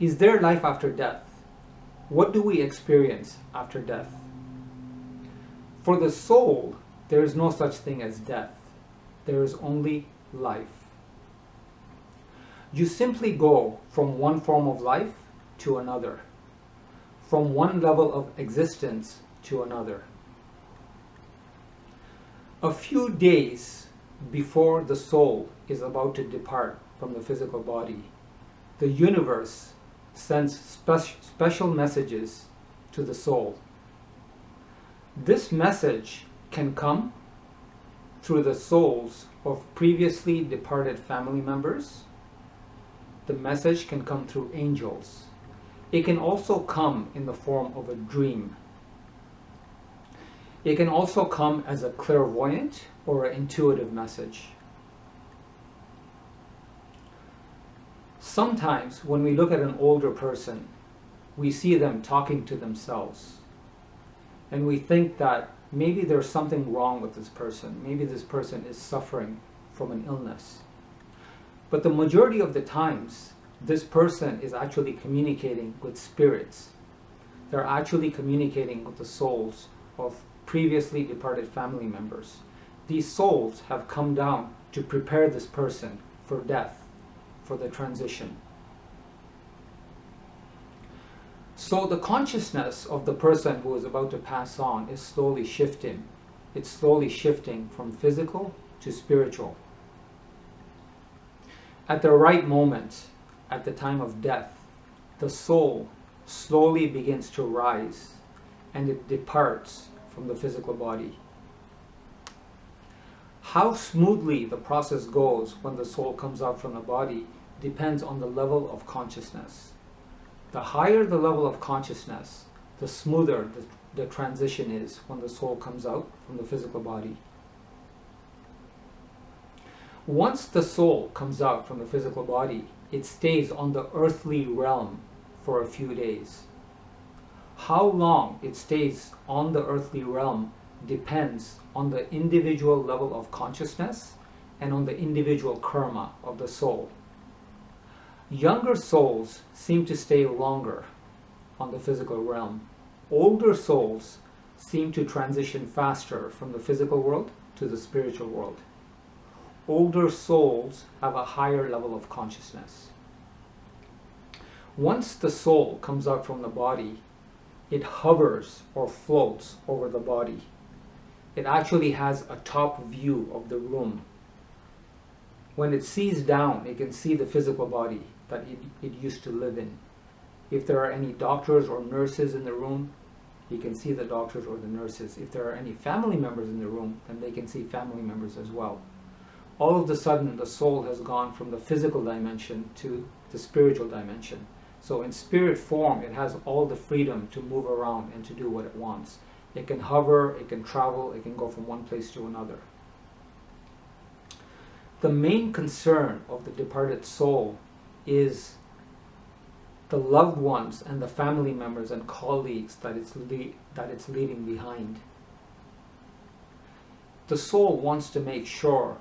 Is there life after death? What do we experience after death? For the soul, there is no such thing as death. There is only life. You simply go from one form of life to another, from one level of existence to another. A few days before the soul is about to depart from the physical body, the universe sends special messages to the soul. This message can come through the souls of previously departed family members. The message can come through angels. It can also come in the form of a dream. It can also come as a clairvoyant or an intuitive message. Sometimes when we look at an older person, we see them talking to themselves. And we think that maybe there's something wrong with this person. Maybe this person is suffering from an illness. But the majority of the times, this person is actually communicating with spirits. They're actually communicating with the souls of previously departed family members. These souls have come down to prepare this person for death, for the transition. So the consciousness of the person who is about to pass on is slowly shifting. It's slowly shifting from physical to spiritual. At the right moment, at the time of death, the soul slowly begins to rise and it departs from the physical body. How smoothly the process goes when the soul comes out from the body depends on the level of consciousness. The higher the level of consciousness, the smoother the transition is when the soul comes out from the physical body. Once the soul comes out from the physical body, it stays on the earthly realm for a few days. How long it stays on the earthly realm depends on the individual level of consciousness and on the individual karma of the soul. Younger souls seem to stay longer on the physical realm. Older souls seem to transition faster from the physical world to the spiritual world. Older souls have a higher level of consciousness. Once the soul comes out from the body, it hovers or floats over the body. It actually has a top view of the room. When it sees down, it can see the physical body that it used to live in. If there are any doctors or nurses in the room, you can see the doctors or the nurses. If there are any family members in the room, then they can see family members as well. All of a sudden, the soul has gone from the physical dimension to the spiritual dimension. So in spirit form, it has all the freedom to move around and to do what it wants. It can hover, it can travel, it can go from one place to another. The main concern of the departed soul is the loved ones and the family members and colleagues that it's leaving behind. The soul wants to make sure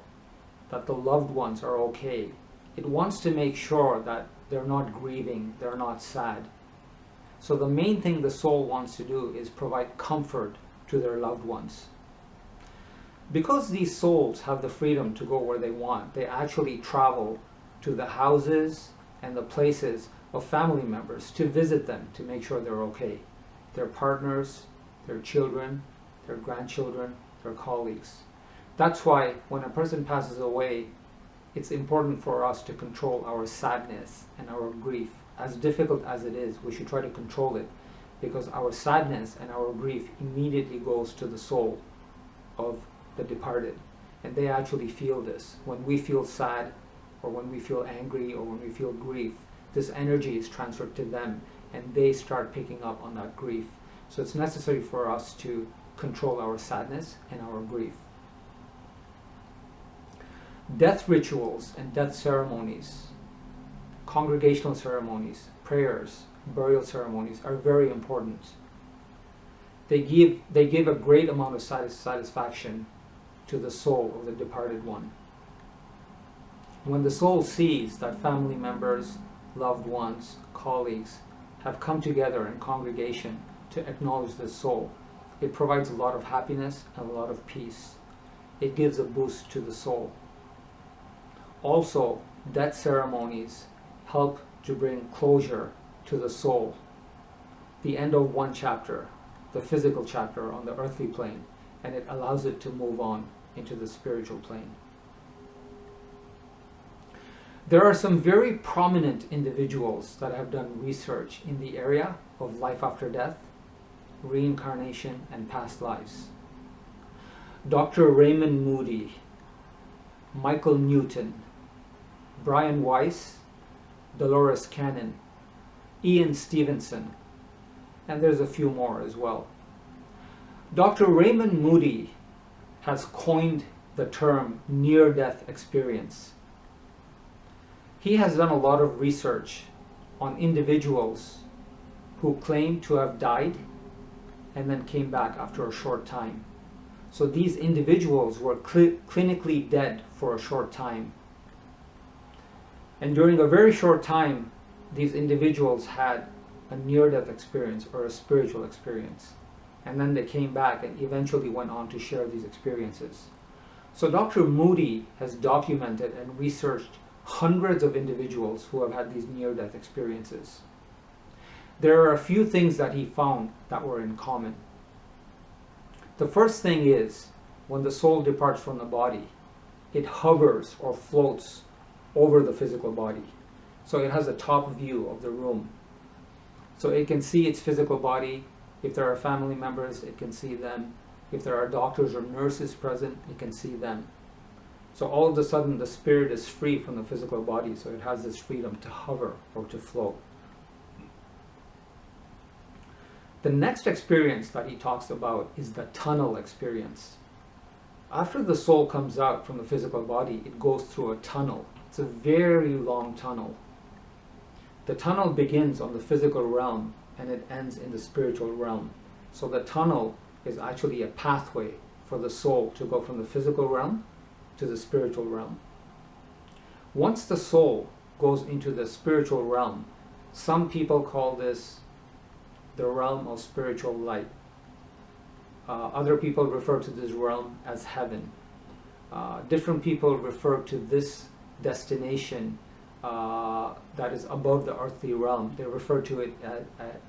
that the loved ones are okay. It wants to make sure that they're not grieving, they're not sad. So the main thing the soul wants to do is provide comfort to their loved ones. Because these souls have the freedom to go where they want, they actually travel to the houses and the places of family members to visit them to make sure they're okay. Their partners, their children, their grandchildren, their colleagues. That's why when a person passes away, it's important for us to control our sadness and our grief. As difficult as it is, we should try to control it, because our sadness and our grief immediately goes to the soul of the departed, and they actually feel this. When we feel sad, or when we feel angry, or when we feel grief, this energy is transferred to them, and they start picking up on that grief. So it's necessary for us to control our sadness and our grief. Death rituals and death ceremonies, congregational ceremonies, prayers, burial ceremonies are very important. They give a great amount of satisfaction to the soul of the departed one. When the soul sees that family members, loved ones, colleagues have come together in congregation to acknowledge the soul. It provides a lot of happiness and a lot of peace. It gives a boost to the soul. Also, death ceremonies help to bring closure to the soul. The end of one chapter, the physical chapter on the earthly plane, and it allows it to move on into the spiritual plane. There are some very prominent individuals that have done research in the area of life after death, reincarnation, and past lives. Dr. Raymond Moody, Michael Newton, Brian Weiss, Dolores Cannon, Ian Stevenson, and there's a few more as well. Dr. Raymond Moody has coined the term near-death experience. He has done a lot of research on individuals who claim to have died and then came back after a short time. So these individuals were clinically dead for a short time. And during a very short time, these individuals had a near-death experience or a spiritual experience. And then they came back and eventually went on to share these experiences. So Dr. Moody has documented and researched hundreds of individuals who have had these near-death experiences. There are a few things that he found that were in common. The first thing is, when the soul departs from the body, it hovers or floats over the physical body. So it has a top view of the room. So it can see its physical body. If there are family members, it can see them. If there are doctors or nurses present, it can see them. So all of a sudden, the spirit is free from the physical body, so it has this freedom to hover or to float. The next experience that he talks about is the tunnel experience. After the soul comes out from the physical body, it goes through a tunnel. It's a very long tunnel. The tunnel begins on the physical realm and it ends in the spiritual realm. So the tunnel is actually a pathway for the soul to go from the physical realm to the spiritual realm. Once the soul goes into the spiritual realm, some people call this the realm of spiritual light. Other people refer to this realm as heaven. Different people refer to this destination that is above the earthly realm. They refer to it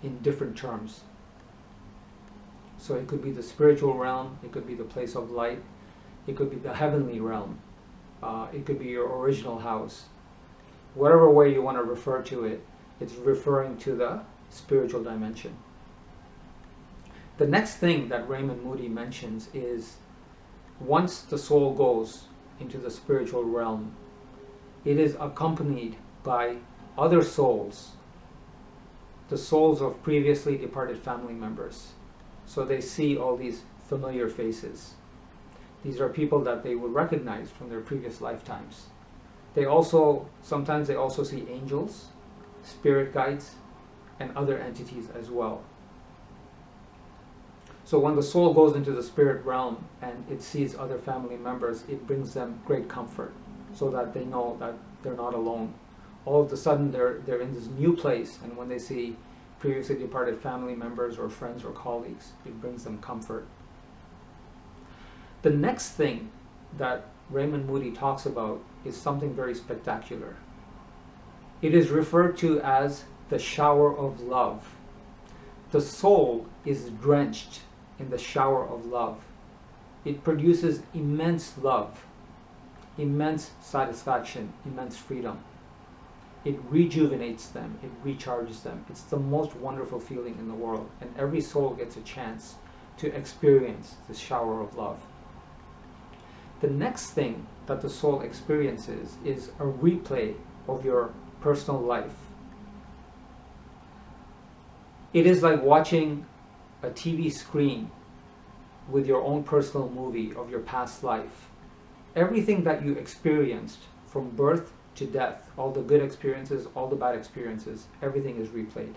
in different terms. So it could be the spiritual realm, it could be the place of light, it could be the heavenly realm, it could be your original house. Whatever way you want to refer to it, it's referring to the spiritual dimension. The next thing that Raymond Moody mentions is once the soul goes into the spiritual realm, it is accompanied by other souls, the souls of previously departed family members. So they see all these familiar faces. These are people that they would recognize from their previous lifetimes. Sometimes they also see angels, spirit guides, and other entities as well. So when the soul goes into the spirit realm and it sees other family members, it brings them great comfort so that they know that they're not alone. All of a sudden they're in this new place, and when they see previously departed family members or friends or colleagues, it brings them comfort. The next thing that Raymond Moody talks about is something very spectacular. It is referred to as the shower of love. The soul is drenched in the shower of love. It produces immense love, immense satisfaction, immense freedom. It rejuvenates them, it recharges them. It's the most wonderful feeling in the world, and every soul gets a chance to experience this shower of love. The next thing that the soul experiences is a replay of your personal life. It is like watching a TV screen with your own personal movie of your past life. Everything that you experienced from birth to death, all the good experiences, all the bad experiences, everything is replayed.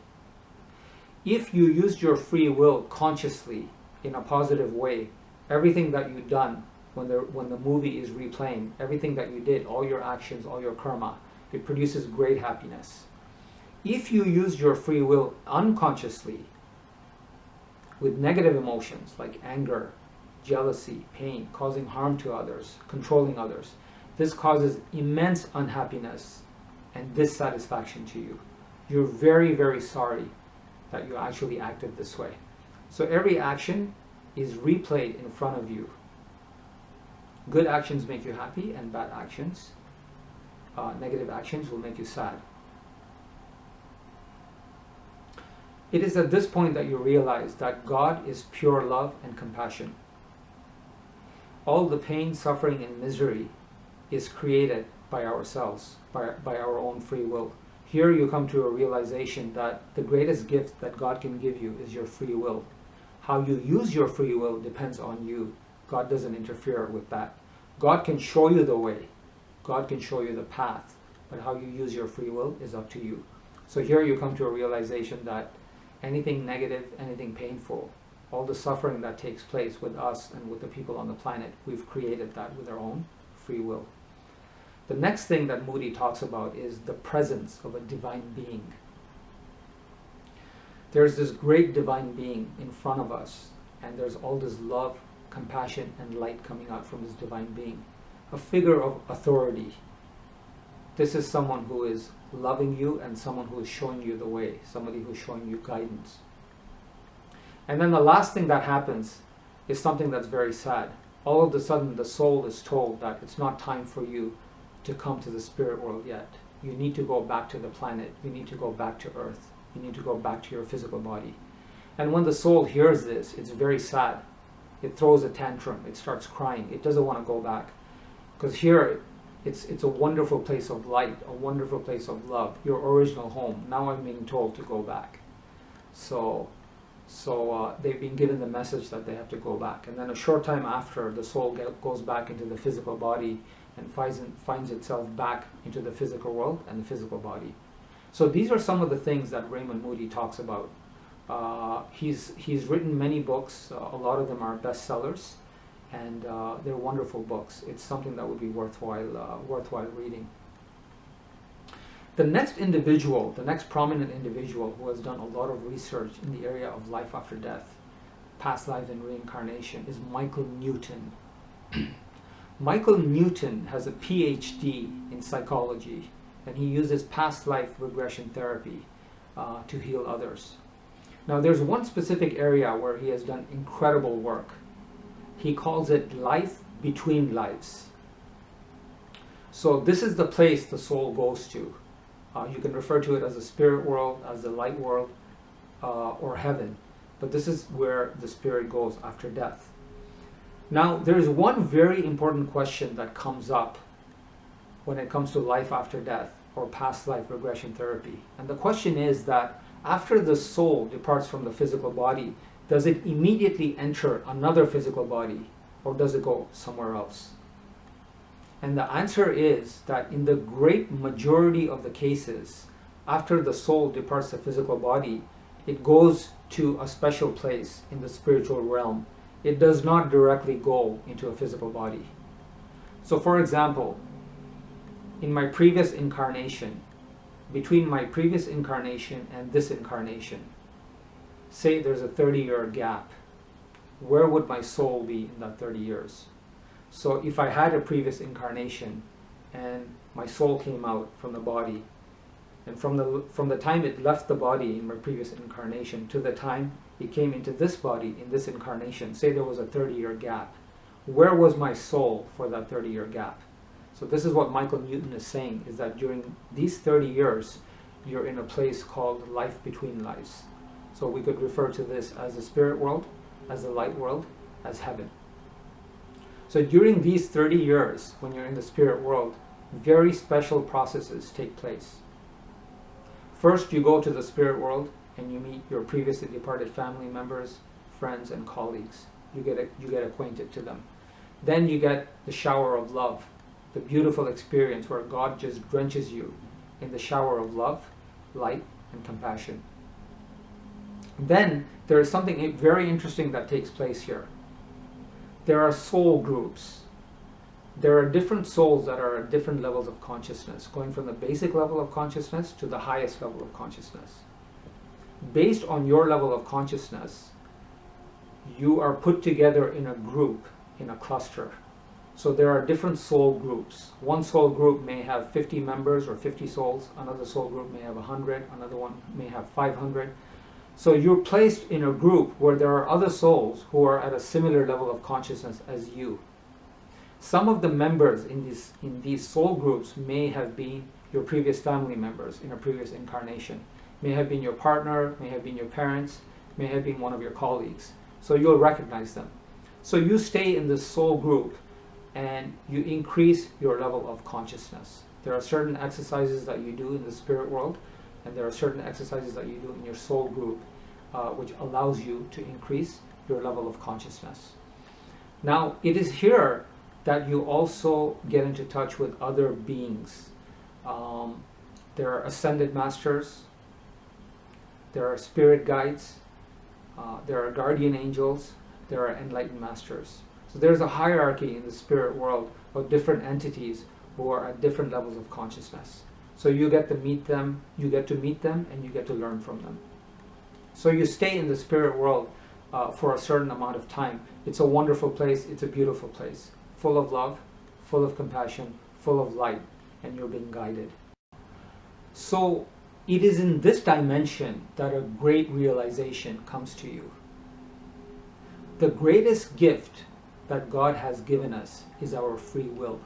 If you used your free will consciously in a positive way, everything that you've done when the movie is replaying, everything that you did, all your actions, all your karma, it produces great happiness. If you use your free will unconsciously with negative emotions like anger, jealousy, pain, causing harm to others, controlling others, this causes immense unhappiness and dissatisfaction to you. You're very, very sorry that you actually acted this way. So every action is replayed in front of you. Good actions make you happy, and bad actions, negative actions, will make you sad. It is at this point that you realize that God is pure love and compassion. All the pain, suffering, and misery is created by ourselves, by our own free will. Here you come to a realization that the greatest gift that God can give you is your free will. How you use your free will depends on you. God doesn't interfere with that. God can show you the way. God can show you the path. But how you use your free will is up to you. So here you come to a realization that anything negative, anything painful, all the suffering that takes place with us and with the people on the planet, we've created that with our own free will. The next thing that Moody talks about is the presence of a divine being. There's this great divine being in front of us, and there's all this love, compassion, and light coming out from this divine being. A figure of authority. This is someone who is loving you and someone who is showing you the way, somebody who is showing you guidance. And then the last thing that happens is something that's very sad. All of a sudden the soul is told that it's not time for you to come to the spirit world yet. You need to go back to the planet. You need to go back to Earth. You need to go back to your physical body. And when the soul hears this, it's very sad. It throws a tantrum. It starts crying. It doesn't want to go back. Because here, it's a wonderful place of light, a wonderful place of love, your original home. Now I'm being told to go back. So they've been given the message that they have to go back. And then a short time after, the soul goes back into the physical body and finds itself back into the physical world and the physical body. So these are some of the things that Raymond Moody talks about. He's written many books. A lot of them are bestsellers, and they're wonderful books. It's something that would be worthwhile reading. The next individual, the next prominent individual who has done a lot of research in the area of life after death, past lives and reincarnation, is Michael Newton. Michael Newton has a PhD in psychology, and he uses past life regression therapy to heal others. Now there's one specific area where he has done incredible work. He calls it life between lives. So this is the place the soul goes to. You can refer to it as the spirit world, as the light world, or heaven. But this is where the spirit goes after death. Now, there's one very important question that comes up when it comes to life after death or past life regression therapy. And the question is that after the soul departs from the physical body, does it immediately enter another physical body, or does it go somewhere else? And the answer is that in the great majority of the cases, after the soul departs the physical body, it goes to a special place in the spiritual realm. It does not directly go into a physical body. So for example, in my previous incarnation, between my previous incarnation and this incarnation, say there's a 30-year gap, where would my soul be in that 30 years? So if I had a previous incarnation and my soul came out from the body, and from the time it left the body in my previous incarnation to the time it came into this body in this incarnation, say there was a 30-year gap, where was my soul for that 30-year gap? So this is what Michael Newton is saying, is that during these 30 years, you're in a place called life between lives. So we could refer to this as the spirit world, as the light world, as heaven. So during these 30 years, when you're in the spirit world, very special processes take place. First, you go to the spirit world and you meet your previously departed family members, friends, and colleagues. You get acquainted to them. Then you get the shower of love, the beautiful experience where God just drenches you in the shower of love, light, and compassion. Then there is something very interesting that takes place here. There are soul groups. there are different souls that are at different levels of consciousness, going from the basic level of consciousness to the highest level of consciousness. Based on your level of consciousness, you are put together in a group, in a cluster. So there are different soul groups. One soul group may have 50 members or 50 souls. Another soul group may have 100. Another one may have 500. So you're placed in a group where there are other souls who are at a similar level of consciousness as you. Some of the members in these soul groups may have been your previous family members in a previous incarnation. May have been your partner, may have been your parents, may have been one of your colleagues. So you'll recognize them. So you stay in this soul group and you increase your level of consciousness. There are certain exercises that you do in the spirit world, and there are certain exercises that you do in your soul group, which allows you to increase your level of consciousness. Now, it is here that you also get into touch with other beings. There are ascended masters, there are spirit guides, there are guardian angels, there are enlightened masters. So there's a hierarchy in the spirit world of different entities who are at different levels of consciousness. So you get to meet them, and you get to learn from them. So you stay in the spirit world for a certain amount of time. It's a wonderful place, it's a beautiful place, full of love, full of compassion, full of light, and you're being guided. So it is in this dimension that a great realization comes to you. The greatest gift that God has given us is our free will.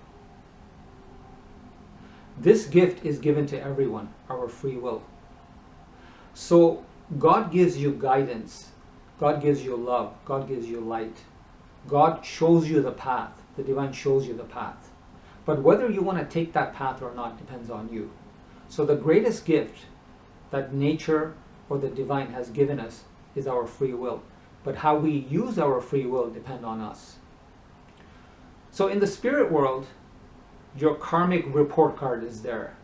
This gift is given to everyone, our free will. So God gives you guidance, God gives you love, God gives you light. God shows you the path, the divine shows you the path. But whether you want to take that path or not depends on you. So the greatest gift that nature or the divine has given us is our free will. But how we use our free will depends on us. So in the spirit world, your karmic report card is there.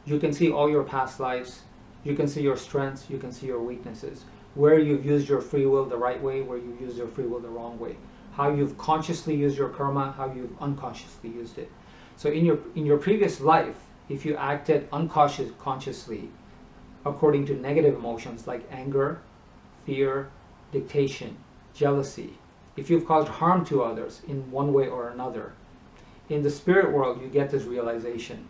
You can see all your past lives. You can see your strengths. You can see your weaknesses. Where you've used your free will the right way, where you've used your free will the wrong way. How you've consciously used your karma, how you've unconsciously used it. So in your previous life, if you acted unconsciously according to negative emotions like anger, fear, dictation, jealousy, if you've caused harm to others in one way or another, in the spirit world you get this realization.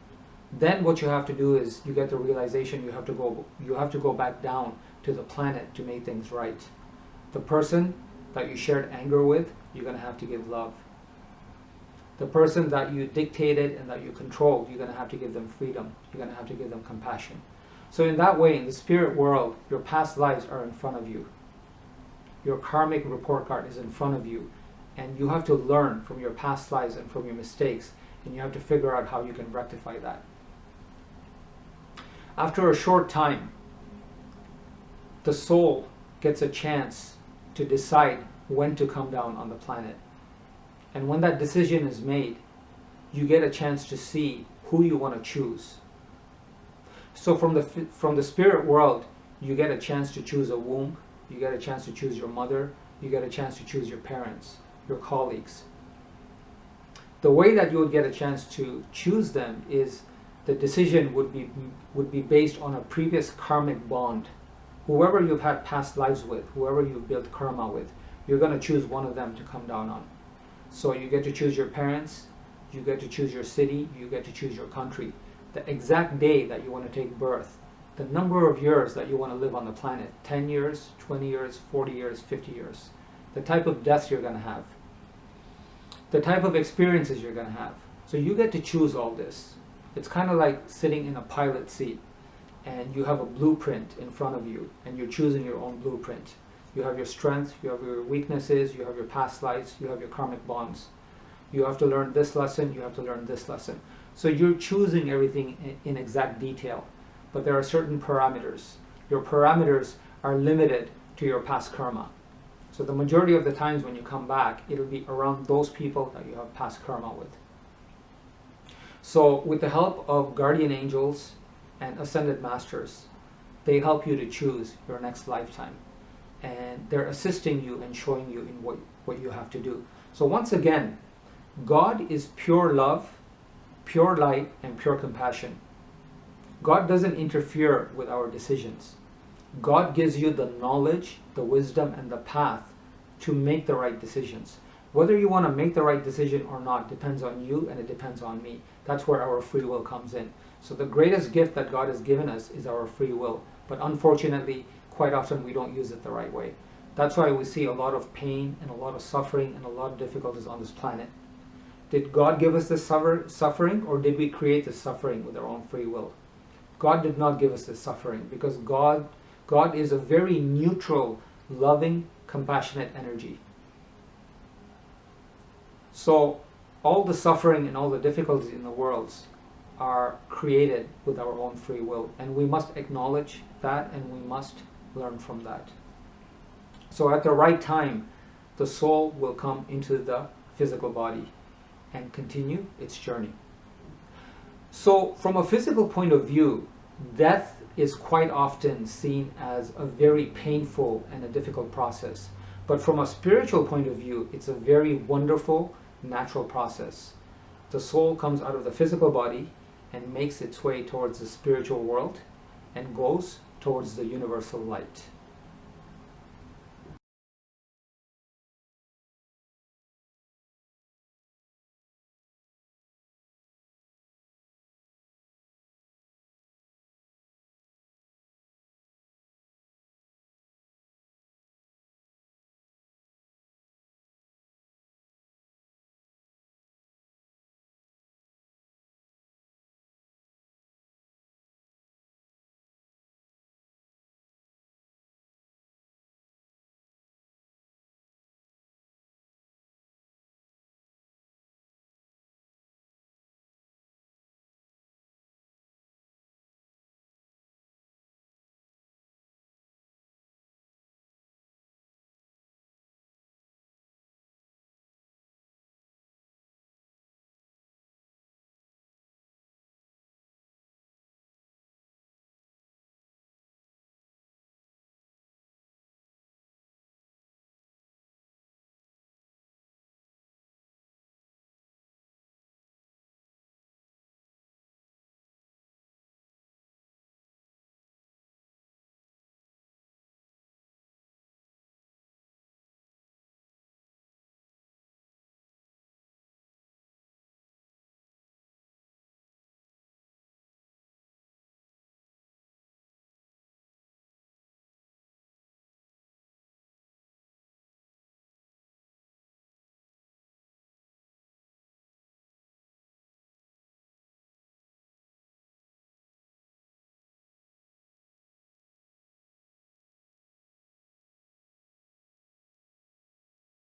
Then what you have to do is you get the realization you have to go back down to the planet to make things right. The person that you shared anger with, you're going to have to give love. The person that you dictated and that you controlled, you're going to have to give them freedom. You're going to have to give them compassion. So in that way, in the spirit world, your past lives are in front of you. Your karmic report card is in front of you, and you have to learn from your past lives and from your mistakes, and you have to figure out how you can rectify that. After a short time, the soul gets a chance to decide when to come down on the planet. And when that decision is made, you get a chance to see who you want to choose. So from the spirit world, you get a chance to choose a womb, you get a chance to choose your mother, you get a chance to choose your parents, your colleagues. The way that you would get a chance to choose them is the decision would be based on a previous karmic bond. Whoever you've had past lives with, whoever you've built karma with, you're going to choose one of them to come down on. So you get to choose your parents, you get to choose your city, you get to choose your country, the exact day that you want to take birth, the number of years that you want to live on the planet, 10 years, 20 years, 40 years, 50 years, the type of deaths you're going to have, the type of experiences you're going to have. So you get to choose all this. It's kind of like sitting in a pilot seat and you have a blueprint in front of you and you're choosing your own blueprint. You have your strengths, you have your weaknesses, you have your past lives, you have your karmic bonds. You have to learn this lesson, you have to learn this lesson. So you're choosing everything in exact detail, but there are certain parameters. Your parameters are limited to your past karma. So the majority of the times when you come back, it'll be around those people that you have past karma with. So with the help of guardian angels and ascended masters, they help you to choose your next lifetime. And they're assisting you and showing you in what you have to do. So once again, God is pure love, pure light, and pure compassion. God doesn't interfere with our decisions. God gives you the knowledge, the wisdom, and the path to make the right decisions. Whether you want to make the right decision or not depends on you, and it depends on me. That's where our free will comes in. So the greatest gift that God has given us is our free will. But unfortunately, quite often we don't use it the right way. That's why we see a lot of pain and a lot of suffering and a lot of difficulties on this planet. Did God give us this suffering, or did we create this suffering with our own free will? God did not give us this suffering, because God is a very neutral, loving, compassionate energy. So all the suffering and all the difficulties in the world are created with our own free will, and we must acknowledge that, and we must learn from that. So at the right time, the soul will come into the physical body and continue its journey. So from a physical point of view, death is quite often seen as a very painful and a difficult process. But from a spiritual point of view, it's a very wonderful, natural process. The soul comes out of the physical body and makes its way towards the spiritual world and goes towards the universal light.